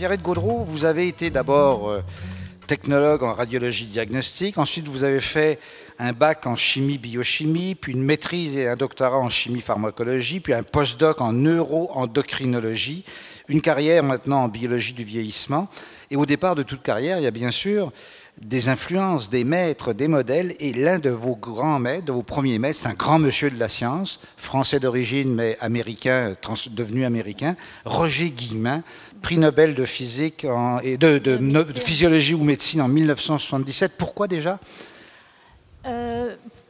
Pierrette Gaudreault, vous avez été d'abord technologue en radiologie diagnostique, ensuite vous avez fait un bac en chimie-biochimie, puis une maîtrise et un doctorat en chimie-pharmacologie, puis un postdoc en neuro-endocrinologie, une carrière maintenant en biologie du vieillissement. Et au départ de toute carrière, il y a bien sûr des influences, des maîtres, des modèles, et l'un de vos grands maîtres, de vos premiers maîtres, c'est un grand monsieur de la science, français d'origine mais américain, devenu américain, Roger Guillemin, prix Nobel de physique et de physiologie ou médecine en 1977. Pourquoi déjà?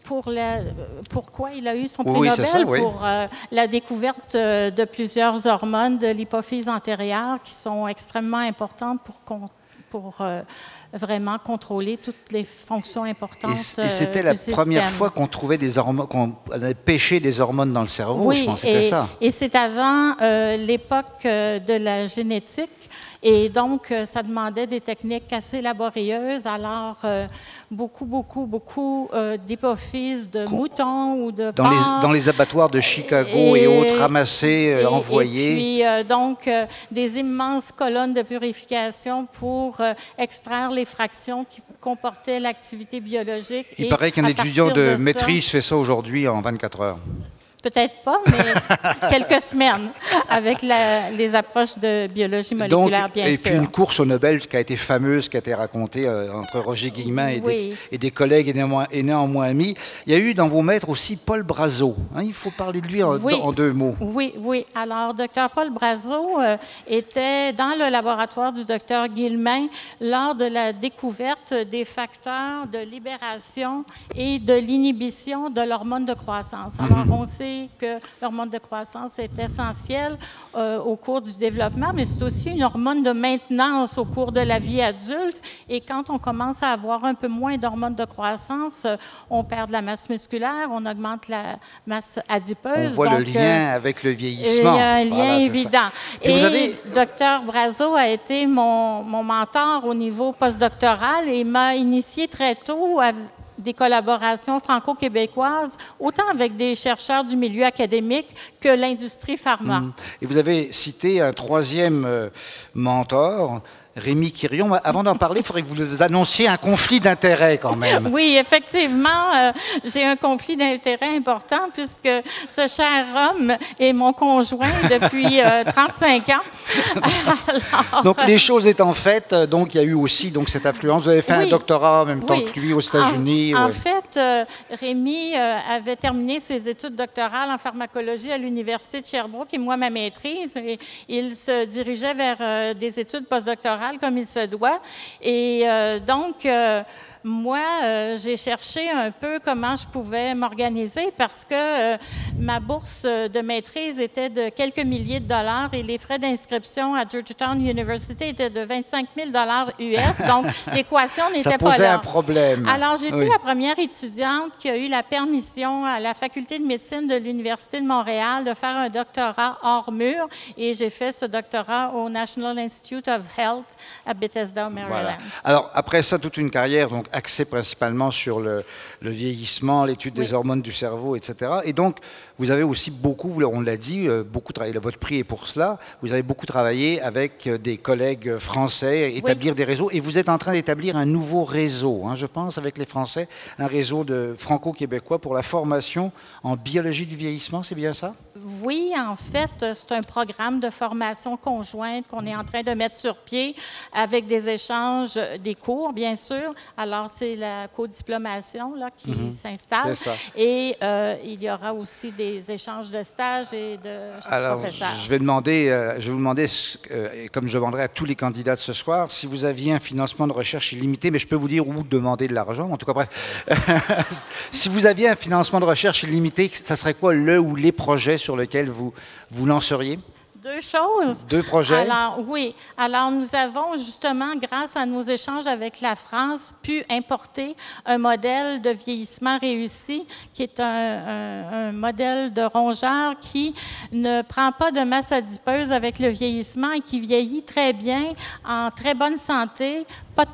Pourquoi il a eu son prix Nobel? Ça, oui. Pour la découverte de plusieurs hormones de l'hypophyse antérieure qui sont extrêmement importantes pour vraiment contrôler toutes les fonctions importantes. Et c'était la première fois qu'on trouvait des hormones, qu'on allait pêcher des hormones dans le cerveau, oui, je pense que c'était ça. Et c'est avant l'époque de la génétique. Et donc, ça demandait des techniques assez laborieuses. Alors, beaucoup d'hypophyses de moutons ou de porcs. Dans les abattoirs de Chicago et autres, ramassés, envoyés. Et puis, donc, des immenses colonnes de purification pour extraire les fractions qui comportaient l'activité biologique. Il paraît qu'un étudiant de maîtrise fait ça aujourd'hui en 24 heures. Peut-être pas, mais quelques semaines avec les approches de biologie moléculaire, bien sûr. Et puis une course au Nobel qui a été fameuse, qui a été racontée entre Roger Guillemin et des collègues et néanmoins amis. Il y a eu dans vos maîtres aussi Paul Brazeau. Hein, il faut parler de lui en deux mots. Oui. Alors, Dr Paul Brazeau était dans le laboratoire du Dr Guillemin lors de la découverte des facteurs de libération et de l'inhibition de l'hormone de croissance. Alors, on sait que l'hormone de croissance est essentielle au cours du développement, mais c'est aussi une hormone de maintenance au cours de la vie adulte. Et quand on commence à avoir un peu moins d'hormones de croissance, on perd de la masse musculaire, on augmente la masse adipeuse. On voit le lien avec le vieillissement. Il y a un lien évident. Et Dr Brazeau a été mon mentor au niveau postdoctoral et m'a initié très tôt à des collaborations franco-québécoises, autant avec des chercheurs du milieu académique que l'industrie pharma. Et vous avez cité un troisième mentor, Rémi Quirion. Avant d'en parler, il faudrait que vous nous annonciez un conflit d'intérêts quand même. Oui, effectivement, j'ai un conflit d'intérêts important puisque ce cher homme est mon conjoint depuis 35 ans. Alors, donc, les choses étant faites, donc, il y a eu aussi cette influence. Vous avez fait un doctorat en même temps que lui aux États-Unis. En fait, Rémi avait terminé ses études doctorales en pharmacologie à l'Université de Sherbrooke et moi, ma maîtrise. Et il se dirigeait vers des études postdoctorales comme il se doit. Et donc, moi, j'ai cherché un peu comment je pouvais m'organiser parce que ma bourse de maîtrise était de quelques milliers de dollars et les frais d'inscription à Georgetown University étaient de 25 000 US. Donc, l'équation n'était pas là. Ça posait un problème. Alors, j'étais la première étudiante qui a eu la permission à la Faculté de médecine de l'Université de Montréal de faire un doctorat hors mur et j'ai fait ce doctorat au National Institute of Health à Bethesda, au Maryland. Voilà. Alors, après ça, toute une carrière donc axée principalement sur le vieillissement, l'étude des hormones du cerveau, etc. Et donc, vous avez aussi beaucoup, on l'a dit, beaucoup travaillé, votre prix est pour cela, vous avez beaucoup travaillé avec des collègues français, établir des réseaux, et vous êtes en train d'établir un nouveau réseau, hein, je pense, avec les Français, un réseau de franco-québécois pour la formation en biologie du vieillissement, c'est bien ça? Oui, en fait, c'est un programme de formation conjointe qu'on est en train de mettre sur pied avec des échanges, des cours, bien sûr. Alors, c'est la codiplomation là, qui s'installe. Et il y aura aussi des échanges de stages et de professeurs. Je vais vous demander, comme je demanderai à tous les candidats de ce soir, si vous aviez un financement de recherche illimité, mais je peux vous dire où demander de l'argent. En tout cas, bref, si vous aviez un financement de recherche illimité, ça serait quoi le ou les projets sur lesquels vous lanceriez? Deux choses. Deux projets. Alors, oui. Alors, nous avons justement, grâce à nos échanges avec la France, pu importer un modèle de vieillissement réussi qui est un modèle de rongeur qui ne prend pas de masse adipeuse avec le vieillissement et qui vieillit très bien, en très bonne santé, pas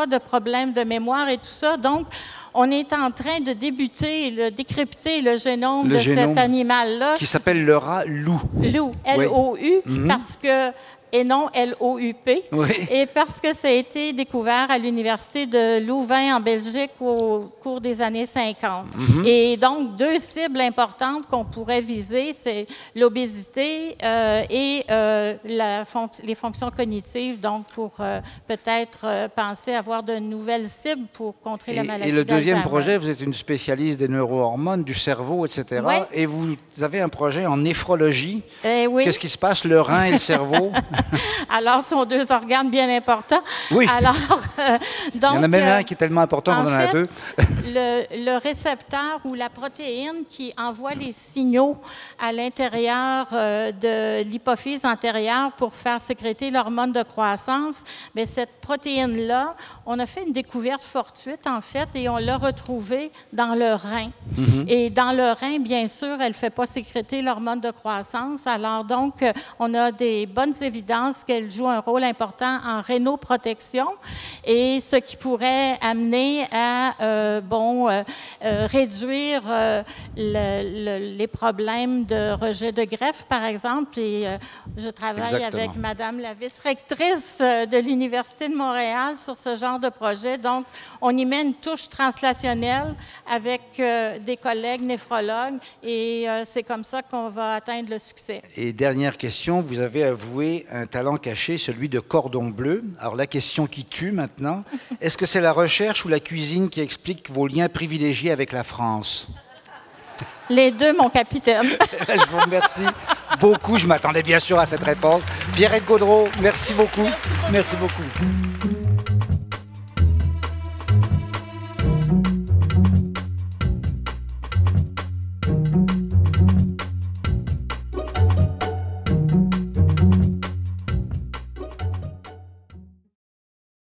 de problème de mémoire et tout ça. Donc, on est en train de décrypter le génome de cet animal-là. Qui s'appelle le rat loup. Loup, L-O-U, parce que et non L-O-U-P. Oui. Et parce que ça a été découvert à l'Université de Louvain en Belgique au cours des années 50. Et donc, deux cibles importantes qu'on pourrait viser, c'est l'obésité et les fonctions cognitives, donc pour peut-être penser avoir de nouvelles cibles pour contrer la maladie d'Alzheimer. Et le deuxième projet, vous êtes une spécialiste des neurohormones, du cerveau, etc. Oui. Et vous avez un projet en néphrologie. Oui. Qu'est-ce qui se passe, le rein et le cerveau? Alors, ce sont deux organes bien importants. Oui. Alors, donc, il y en a même un qui est tellement important qu'on en a deux. Le récepteur ou la protéine qui envoie les signaux à l'intérieur de l'hypophyse antérieure pour faire sécréter l'hormone de croissance, bien, cette protéine-là, on a fait une découverte fortuite, en fait, et on l'a retrouvée dans le rein. Et dans le rein, bien sûr, elle ne fait pas sécréter l'hormone de croissance. Alors, donc, on a des bonnes évidences qu'elle joue un rôle important en rénoprotection et ce qui pourrait amener à réduire les problèmes de rejet de greffe, par exemple. Et je travaille avec Madame la vice-rectrice de l'Université de Montréal sur ce genre de projet. Donc, on y met une touche translationnelle avec des collègues néphrologues et c'est comme ça qu'on va atteindre le succès. Et dernière question, vous avez avoué un talent caché, celui de cordon bleu. Alors la question qui tue maintenant, est-ce que c'est la recherche ou la cuisine qui explique vos liens privilégiés avec la France? Les deux, mon capitaine. Je vous remercie beaucoup. Je m'attendais bien sûr à cette réponse. Pierrette Gaudreault, merci beaucoup. Merci beaucoup.